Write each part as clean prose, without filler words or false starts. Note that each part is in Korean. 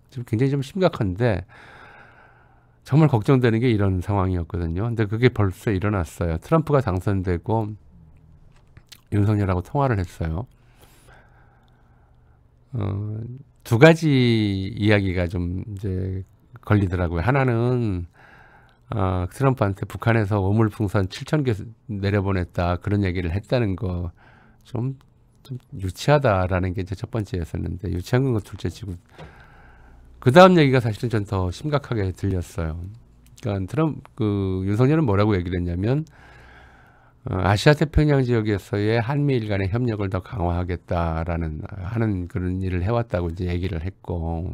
지금 굉장히 좀 심각한데 정말 걱정되는 게 이런 상황이었거든요. 근데 그게 벌써 일어났어요. 트럼프가 당선되고 윤석열하고 통화를 했어요. 두 가지 이야기가 좀 이제 걸리더라고요. 하나는 트럼프한테 북한에서 오물풍선 7,000개 내려보냈다 그런 얘기를 했다는 거 좀 유치하다라는 게 이제 첫 번째였었는데 유치한 건 둘째치고 그 다음 얘기가 사실은 전 더 심각하게 들렸어요. 그러니까 윤석열은 뭐라고 얘기를 했냐면 아시아 태평양 지역에서의 한미일 간의 협력을 더 강화하겠다라는 하는 그런 일을 해왔다고 이제 얘기를 했고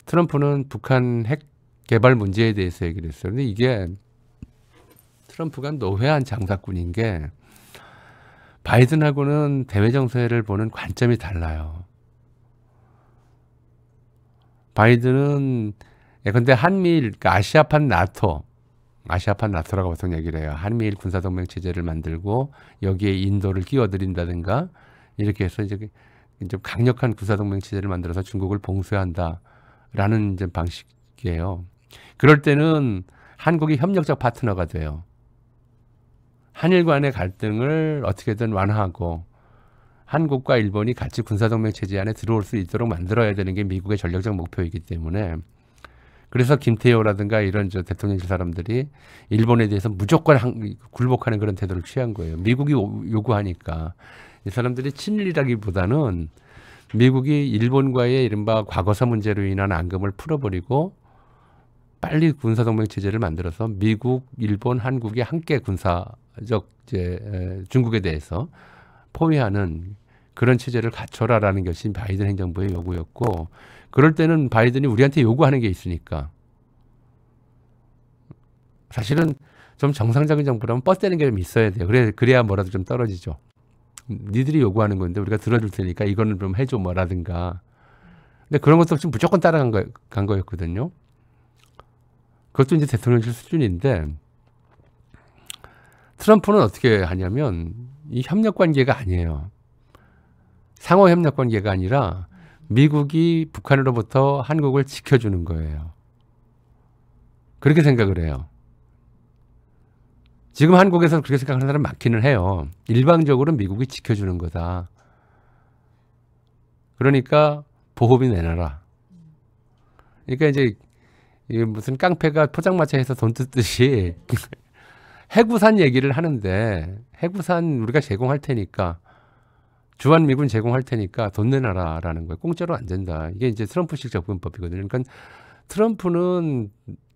트럼프는 북한 핵 개발 문제에 대해서 얘기를 했어요. 근데 이게 트럼프가 노회한 장사꾼인 게 바이든하고는 대외 정세를 보는 관점이 달라요. 바이든은 근데 한미일 그러니까 아시아판 나토라고 보통 얘기를 해요. 한미일 군사동맹 체제를 만들고 여기에 인도를 끼워들인다든가 이렇게 해서 이제 좀 강력한 군사동맹 체제를 만들어서 중국을 봉쇄한다라는 이제 방식이에요. 그럴 때는 한국이 협력적 파트너가 돼요. 한일 간의 갈등을 어떻게든 완화하고 한국과 일본이 같이 군사동맹 체제 안에 들어올 수 있도록 만들어야 되는 게 미국의 전략적 목표이기 때문에 그래서 김태효라든가 이런 대통령실 사람들이 일본에 대해서 무조건 굴복하는 그런 태도를 취한 거예요. 미국이 요구하니까. 이 사람들이 친일이라기보다는 미국이 일본과의 이른바 과거사 문제로 인한 앙금을 풀어버리고 빨리 군사동맹 체제를 만들어서 미국, 일본, 한국이 함께 군사적 중국에 대해서 포위하는 그런 체제를 갖춰라라는 것이 바이든 행정부의 요구였고 그럴 때는 바이든이 우리한테 요구하는 게 있으니까 사실은 좀 정상적인 정부라면 뻗대는 게 좀 있어야 돼요. 그래야 뭐라도 좀 떨어지죠. 니들이 요구하는 건데 우리가 들어줄 테니까 이거는 좀 해줘 뭐라든가. 근데 그런 것도 없이 무조건 따라간 거였거든요. 그것도 이제 대통령실 수준인데 트럼프는 어떻게 하냐면 이 협력 관계가 아니에요. 상호 협력 관계가 아니라 미국이 북한으로부터 한국을 지켜주는 거예요. 그렇게 생각을 해요. 지금 한국에서 그렇게 생각하는 사람 많기는 해요. 일방적으로 미국이 지켜주는 거다. 그러니까 보호비 내놔라. 그러니까 이제 무슨 깡패가 포장마차에서 돈 뜯듯이 해구산 얘기를 하는데 해구산 우리가 제공할 테니까 주한미군 제공할 테니까 돈 내놔라라는 거예요. 공짜로 안 된다. 이게 이제 트럼프식 접근법이거든요. 그러니까 트럼프는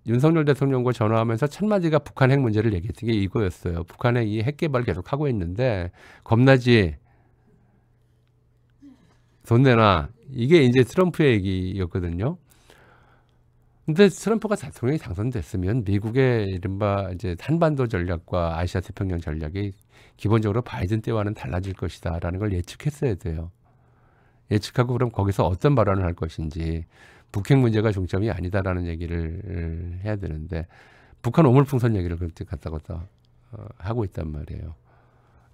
윤석열 대통령과 전화하면서 첫 마디가 북한 핵 문제를 얘기했던 게 이거였어요. 북한의 이 핵 개발 계속 하고 있는데 겁나지? 돈 내놔. 이게 이제 트럼프의 얘기였거든요. 근데 트럼프가 대통령이 당선됐으면 미국의 이른바 이제 한반도 전략과 아시아 태평양 전략이 기본적으로 바이든 때와는 달라질 것이다라는 걸 예측했어야 돼요. 예측하고 그럼 거기서 어떤 발언을 할 것인지 북핵 문제가 중점이 아니다라는 얘기를 해야 되는데 북한 오물풍선 얘기를 그렇게 갖다가 하고 있단 말이에요.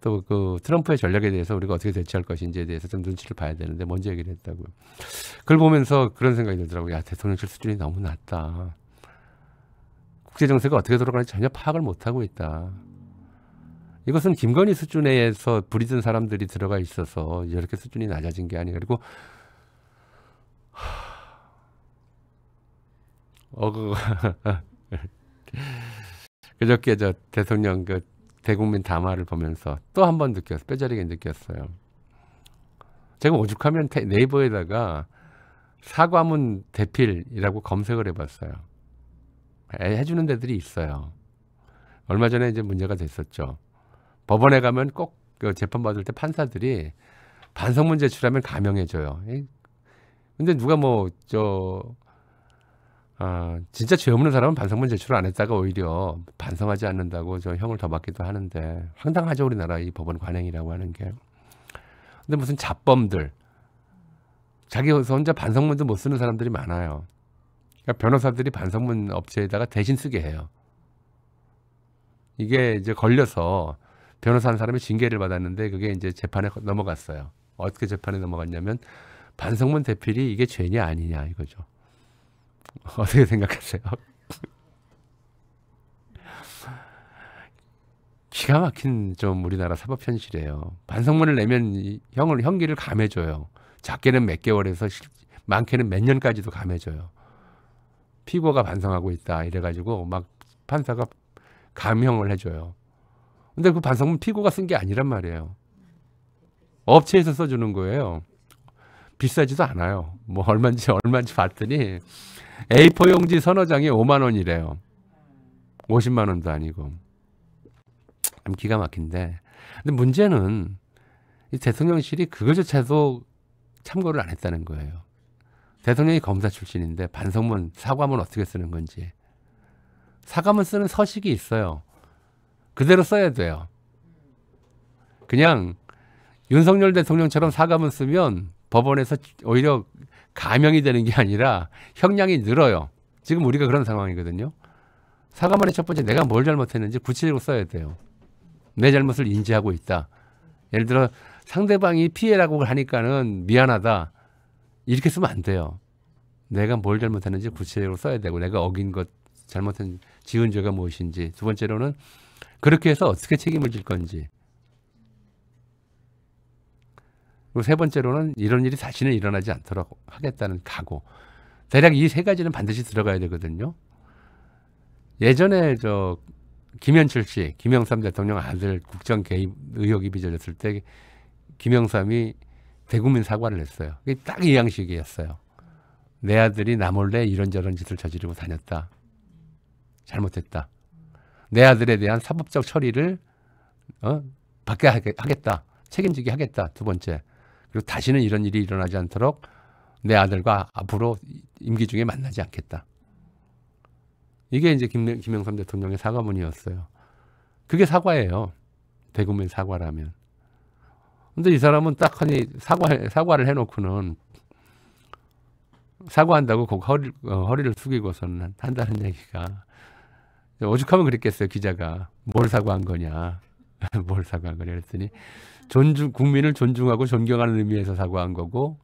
또 그 트럼프의 전략에 대해서 우리가 어떻게 대처할 것인지에 대해서 좀 눈치를 봐야 되는데 먼저 얘기를 했다고요. 그걸 보면서 그런 생각이 들더라고요. 야, 대통령실 수준이 너무 낮다. 국제정세가 어떻게 돌아가는지 전혀 파악을 못하고 있다. 이것은 김건희 수준에서 부리던 사람들이 들어가 있어서 이렇게 수준이 낮아진 게 아니고 그리고 그저께 저 대통령 그 대국민 담화를 보면서 또 한 번 뼈저리게 느꼈어요. 제가 오죽하면 네이버에다가 사과문 대필이라고 검색을 해봤어요. 해주는 데들이 있어요. 얼마 전에 이제 문제가 됐었죠. 법원에 가면 꼭 그 재판 받을 때 판사들이 반성문 제출하면 감형해줘요. 근데 누가 진짜 죄 없는 사람은 반성문 제출 안 했다가 오히려 반성하지 않는다고 저 형을 더 받기도 하는데 황당하죠, 우리나라 이 법원 관행이라고 하는 게. 근데 무슨 잡범들 자기 혼자 반성문도 못 쓰는 사람들이 많아요. 그러니까 변호사들이 반성문 업체에다가 대신 쓰게 해요. 이게 이제 걸려서 변호사 한 사람이 징계를 받았는데 그게 이제 재판에 넘어갔어요. 어떻게 재판에 넘어갔냐면 반성문 대필이 이게 죄냐 아니냐 이거죠. 어떻게 생각하세요? 기가 막힌 좀 우리나라 사법 현실이에요. 반성문을 내면 형기를 감해줘요. 작게는 몇 개월에서 많게는 몇 년까지도 감해줘요. 피고가 반성하고 있다 이래가지고 막 판사가 감형을 해줘요. 근데 그 반성문 피고가 쓴 게 아니란 말이에요. 업체에서 써주는 거예요. 비싸지도 않아요. 뭐 얼마인지 봤더니 A4 용지 서너 장에 5만 원이래요. 50만 원도 아니고. 참 기가 막힌데. 근데 문제는 이 대통령실이 그거조차도 참고를 안 했다는 거예요. 대통령이 검사 출신인데 반성문, 사과문 어떻게 쓰는 건지. 사과문 쓰는 서식이 있어요. 그대로 써야 돼요. 그냥 윤석열 대통령처럼 사과문 쓰면 법원에서 오히려 감형이 되는 게 아니라 형량이 늘어요. 지금 우리가 그런 상황이거든요. 사과문의 첫 번째, 내가 뭘 잘못했는지 구체적으로 써야 돼요. 내 잘못을 인지하고 있다. 예를 들어 상대방이 피해라고 하니까는 미안하다. 이렇게 쓰면 안 돼요. 내가 뭘 잘못했는지 구체적으로 써야 되고, 내가 어긴 것, 잘못한 지은 죄가 무엇인지. 두 번째로는 그렇게 해서 어떻게 책임을 질 건지. 그리고 세 번째로는 이런 일이 다시는 일어나지 않도록 하겠다는 각오. 대략 이 세 가지는 반드시 들어가야 되거든요. 예전에 김현철 씨, 김영삼 대통령 아들 국정 개입 의혹이 빚어졌을 때 김영삼이 대국민 사과를 했어요. 그게 딱 이 양식이었어요. 내 아들이 나 몰래 이런저런 짓을 저지르고 다녔다. 잘못했다. 내 아들에 대한 사법적 처리를 받게 하겠다. 책임지게 하겠다. 두 번째. 그리고 다시는 이런 일이 일어나지 않도록 내 아들과 앞으로 임기 중에 만나지 않겠다. 이게 이제 김영삼 대통령의 사과문이었어요. 그게 사과예요. 대국민 사과라면. 근데 이 사람은 딱 하니 사과를 해놓고는 사과한다고 꼭 허리를 숙이고서는 한다는 얘기가, 오죽하면 그랬겠어요. 기자가 뭘 사과한 거냐. 뭘 사과한 거냐 그랬더니 국민을 존중하고 존경하는 의미에서 사과한 거고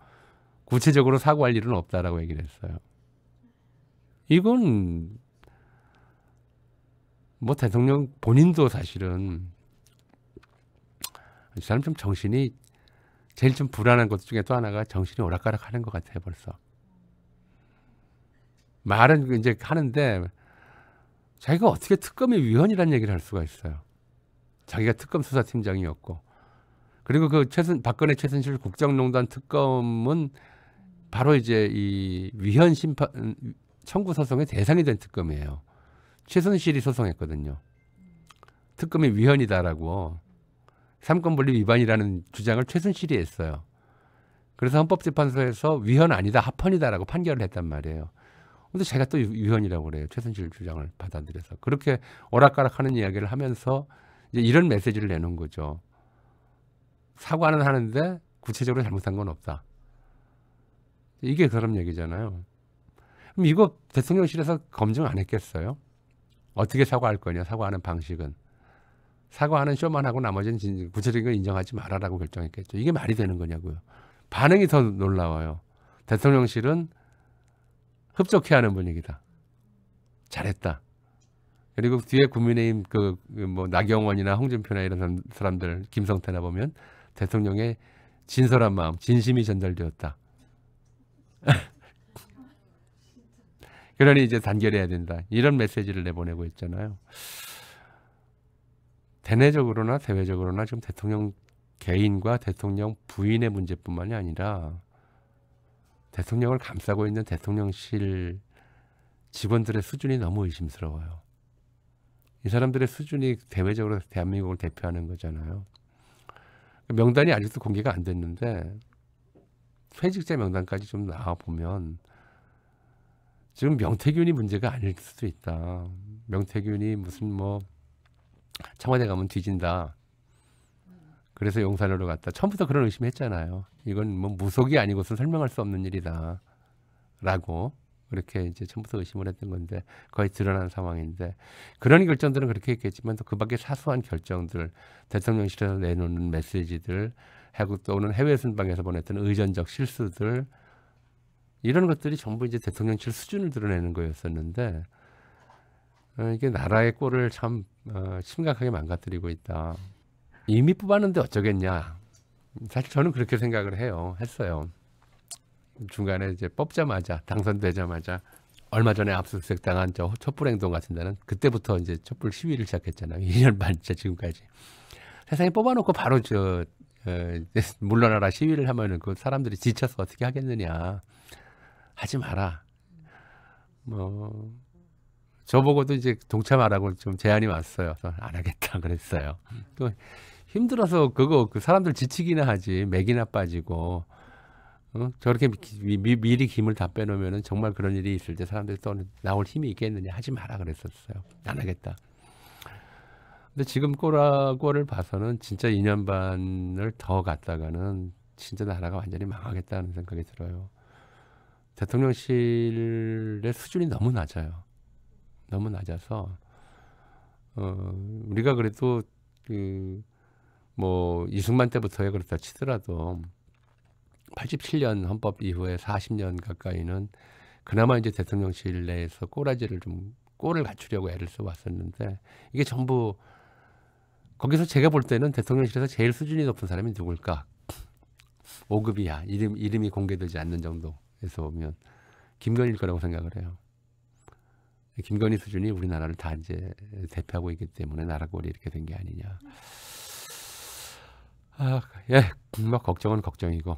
구체적으로 사과할 일은 없다라고 얘기를 했어요. 이건 뭐 대통령 본인도 사실은 이 사람 좀 정신이, 제일 좀 불안한 것 중에 또 하나가 정신이 오락가락 하는 것 같아요. 벌써 말은 이제 하는데 자기가 어떻게 특검의 위원이라는 얘기를 할 수가 있어요. 자기가 특검 수사팀장이었고, 그리고 그 박근혜 최순실 국정농단 특검은 바로 이제 이 위헌 심판 청구 소송의 대상이 된 특검이에요. 최순실이 소송했거든요. 특검이 위헌이다라고, 삼권 분립 위반이라는 주장을 최순실이 했어요. 그래서 헌법재판소에서 위헌 아니다, 합헌이다라고 판결을 했단 말이에요. 근데 제가 또 위헌이라고 그래요. 최순실 주장을 받아들여서. 그렇게 오락가락하는 이야기를 하면서 이제 이런 메시지를 내놓은 거죠. 사과는 하는데 구체적으로 잘못한 건 없다. 이게 그런 얘기잖아요. 그럼 이거 대통령실에서 검증 안 했겠어요? 어떻게 사과할 거냐, 사과하는 방식은. 사과하는 쇼만 하고 나머지는 구체적인 걸 인정하지 말아라고 결정했겠죠. 이게 말이 되는 거냐고요. 반응이 더 놀라워요. 대통령실은 흡족해하는 분위기다. 잘했다. 그리고 뒤에 국민의힘 뭐 나경원이나 홍준표나 이런 사람들, 김성태나 보면 대통령의 진솔한 마음, 진심이 전달되었다. 그러니 이제 단결해야 된다. 이런 메시지를 내보내고 있잖아요. 대내적으로나 대외적으로나 지금 대통령 개인과 대통령 부인의 문제뿐만이 아니라 대통령을 감싸고 있는 대통령실 직원들의 수준이 너무 의심스러워요. 이 사람들의 수준이 대외적으로 대한민국을 대표하는 거잖아요. 명단이 아직도 공개가 안 됐는데 퇴직자 명단까지 좀 나와보면 지금 명태균이 문제가 아닐 수도 있다. 명태균이 무슨 뭐 청와대 가면 뒤진다. 그래서 용산으로 갔다. 처음부터 그런 의심했잖아요. 이건 뭐 무속이 아니고서 설명할 수 없는 일이다. 라고 그렇게 이제 처음부터 의심을 했던 건데 거의 드러난 상황인데, 그런 결정들은 그렇게 했겠지만 또 그 밖에 사소한 결정들, 대통령실에서 내놓는 메시지들, 또는 해외 순방에서 보냈던 의전적 실수들, 이런 것들이 전부 이제 대통령실 수준을 드러내는 거였었는데 이게 나라의 꼴을 참 심각하게 망가뜨리고 있다. 이미 뽑았는데 어쩌겠냐. 사실 저는 그렇게 생각을 했어요. 중간에 이제 뽑자마자 당선되자마자 얼마 전에 압수수색 당한 저 촛불행동 같은 데는 그때부터 이제 촛불 시위를 시작했잖아요. 2년 반째 지금까지. 세상에 뽑아놓고 바로 물러나라 시위를 하면은 그 사람들이 지쳐서 어떻게 하겠느냐. 하지 마라. 뭐 저보고도 이제 동참하라고 좀 제안이 왔어요. 그래서 안 하겠다 그랬어요. 또 힘들어서 그 사람들 지치기나 하지 맥이나 빠지고 저렇게 미리 김을 다 빼놓으면은 정말 그런 일이 있을 때 사람들이 또 나올 힘이 있겠느냐. 하지 마라 그랬었어요. 안 하겠다. 근데 지금 꼴을 봐서는 진짜 2년 반을 더 갔다가는 진짜 나라가 완전히 망하겠다는 생각이 들어요. 대통령실의 수준이 너무 낮아요. 너무 낮아서 우리가 그래도 뭐 이승만 때부터야 그렇다 치더라도 87년 헌법 이후에 40년 가까이는 그나마 이제 대통령실 내에서 꼴을 갖추려고 애를 써왔었는데 이게 전부 거기서 제가 볼 때는 대통령실에서 제일 수준이 높은 사람이 누굴까? 5급이야. 이름이 공개되지 않는 정도에서 보면 김건희일 거라고 생각을 해요. 김건희 수준이 우리나라를 다 이제 대표하고 있기 때문에 나라 꼴이 이렇게 된 게 아니냐. 예, 뭐 걱정은 걱정이고